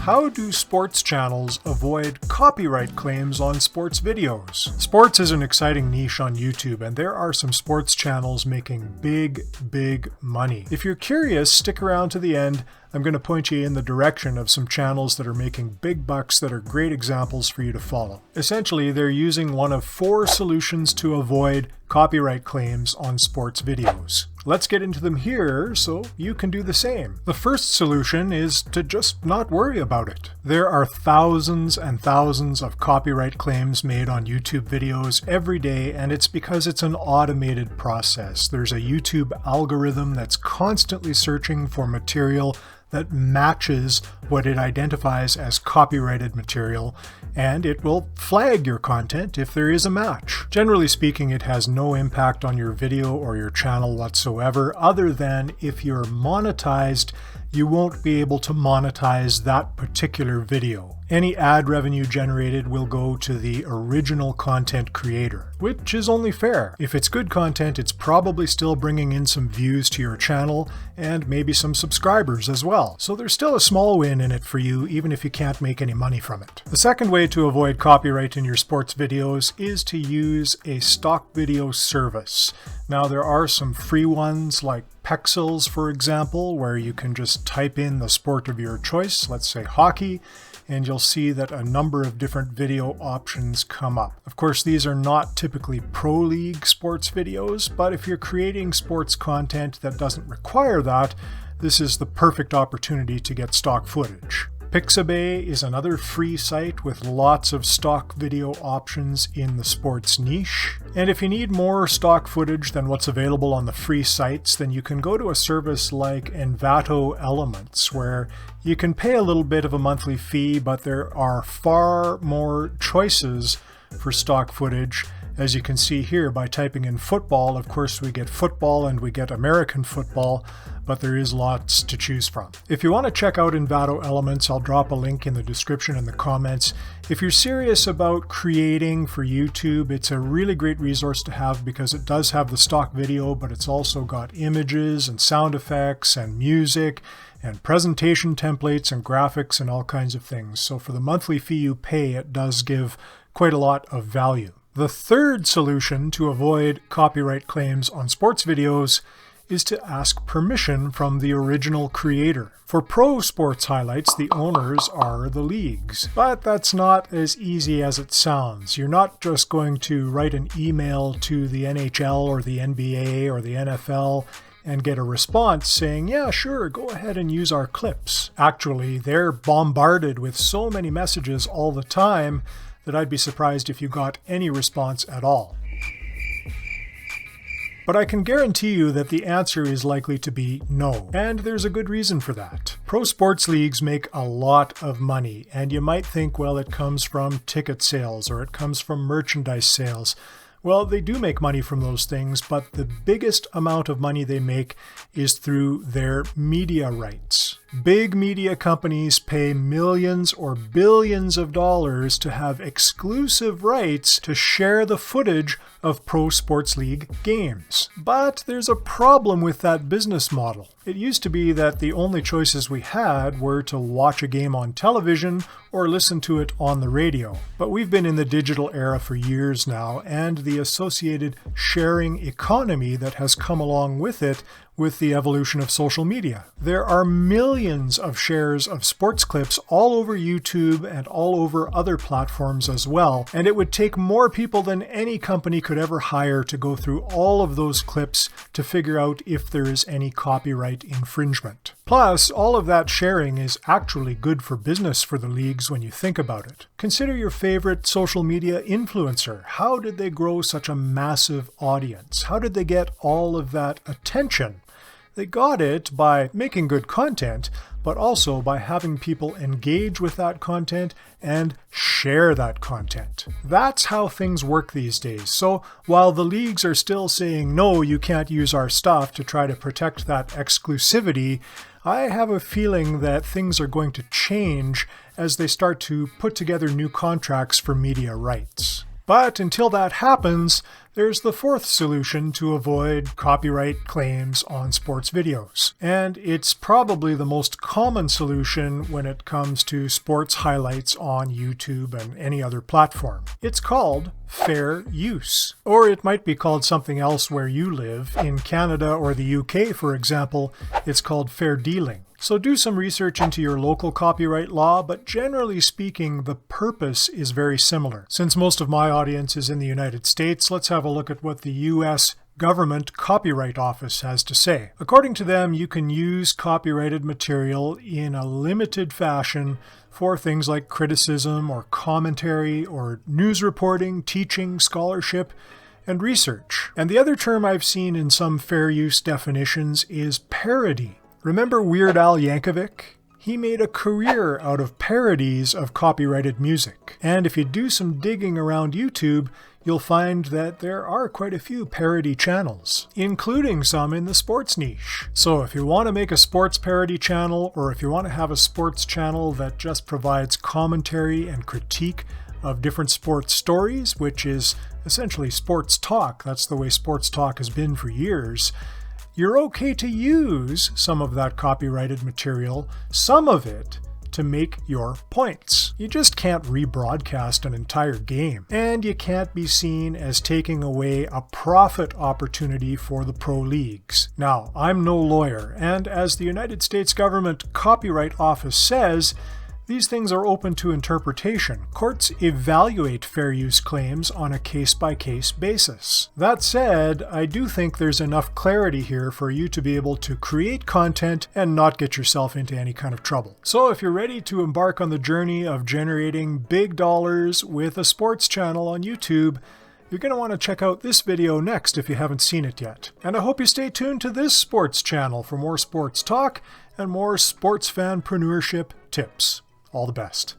How do sports channels avoid copyright claims on sports videos? Sports is an exciting niche on YouTube, and there are some sports channels making big money. If you're curious, stick around to the end. I'm going to point you in the direction of some channels that are making big bucks that are great examples for you to follow. Essentially, they're using one of 4 solutions to avoid copyright claims on sports videos. Let's get into them here so you can do the same. The first solution is to just not worry about it. There are thousands and thousands of copyright claims made on YouTube videos every day, and it's because it's an automated process. There's a YouTube algorithm that's constantly searching for material that matches what it identifies as copyrighted material, and it will flag your content if there is a match. Generally speaking, it has no impact on your video or your channel whatsoever, other than if you're monetized, you won't be able to monetize that particular video. Any ad revenue generated will go to the original content creator, which is only fair. If it's good content, it's probably still bringing in some views to your channel and maybe some subscribers as well. So there's still a small win in it for you, even if you can't make any money from it. The second way to avoid copyright in your sports videos is to use a stock video service. Now, there are some free ones like Pexels, for example, where you can just type in the sport of your choice, let's say hockey, and you'll see that a number of different video options come up. Of course, these are not typically pro league sports videos, but if you're creating sports content that doesn't require that, this is the perfect opportunity to get stock footage. Pixabay is another free site with lots of stock video options in the sports niche. And if you need more stock footage than what's available on the free sites, then you can go to a service like Envato Elements, where you can pay a little bit of a monthly fee, but there are far more choices for stock footage. As you can see here, by typing in football, of course we get football and we get American football, but there is lots to choose from. If you want to check out Envato Elements, I'll drop a link in the description and the comments. If you're serious about creating for YouTube, it's a really great resource to have because it does have the stock video, but it's also got images and sound effects and music and presentation templates and graphics and all kinds of things. So for the monthly fee you pay, it does give quite a lot of value. The third solution to avoid copyright claims on sports videos is to ask permission from the original creator. For pro sports highlights, the owners are the leagues. But that's not as easy as it sounds. You're not just going to write an email to the NHL or the NBA or the NFL and get a response saying, yeah, sure, go ahead and use our clips. Actually, they're bombarded with so many messages all the time that I'd be surprised if you got any response at all. But I can guarantee you that the answer is likely to be no, and there's a good reason for that. Pro sports leagues make a lot of money, and you might think, well, it comes from ticket sales or it comes from merchandise sales. Well, they do make money from those things, but the biggest amount of money they make is through their media rights. Big media companies pay millions or billions of dollars to have exclusive rights to share the footage of pro sports league games. But there's a problem with that business model. It used to be that the only choices we had were to watch a game on television or listen to it on the radio. But we've been in the digital era for years now, and the associated sharing economy that has come along with it with the evolution of social media. There are millions of shares of sports clips all over YouTube and all over other platforms as well, and it would take more people than any company could ever hire to go through all of those clips to figure out if there is any copyright infringement. Plus, all of that sharing is actually good for business for the leagues when you think about it. Consider your favorite social media influencer. How did they grow such a massive audience? How did they get all of that attention? They got it by making good content, but also by having people engage with that content and share that content. That's how things work these days. So while the leagues are still saying, no, you can't use our stuff to try to protect that exclusivity, I have a feeling that things are going to change as they start to put together new contracts for media rights. But until that happens, There's the fourth solution to avoid copyright claims on sports videos, and it's probably the most common solution when it comes to sports highlights on YouTube and any other platform. It's called fair use, or it might be called something else where you live. In Canada or the UK, for example, it's called fair dealing. So do some research into your local copyright law, but generally speaking, the purpose is very similar. Since most of my audience is in the United States, let's have a look at what the US Government Copyright Office has to say. According to them, you can use copyrighted material in a limited fashion for things like criticism or commentary or news reporting, teaching, scholarship, and research. And the other term I've seen in some fair use definitions is parody. Remember Weird Al Yankovic? He made a career out of parodies of copyrighted music. And if you do some digging around YouTube, you'll find that there are quite a few parody channels, including some in the sports niche. So if you want to make a sports parody channel, or if you want to have a sports channel that just provides commentary and critique of different sports stories, which is essentially sports talk, that's the way sports talk has been for years, you're okay to use some of that copyrighted material, some of it, to make your points. You just can't rebroadcast an entire game, and you can't be seen as taking away a profit opportunity for the pro leagues. Now, I'm no lawyer, and as the United States Government Copyright Office says, these things are open to interpretation. Courts evaluate fair use claims on a case-by-case basis. That said, I do think there's enough clarity here for you to be able to create content and not get yourself into any kind of trouble. So if you're ready to embark on the journey of generating big dollars with a sports channel on YouTube, you're going to want to check out this video next if you haven't seen it yet. And I hope you stay tuned to this sports channel for more sports talk and more sports fanpreneurship tips. All the best.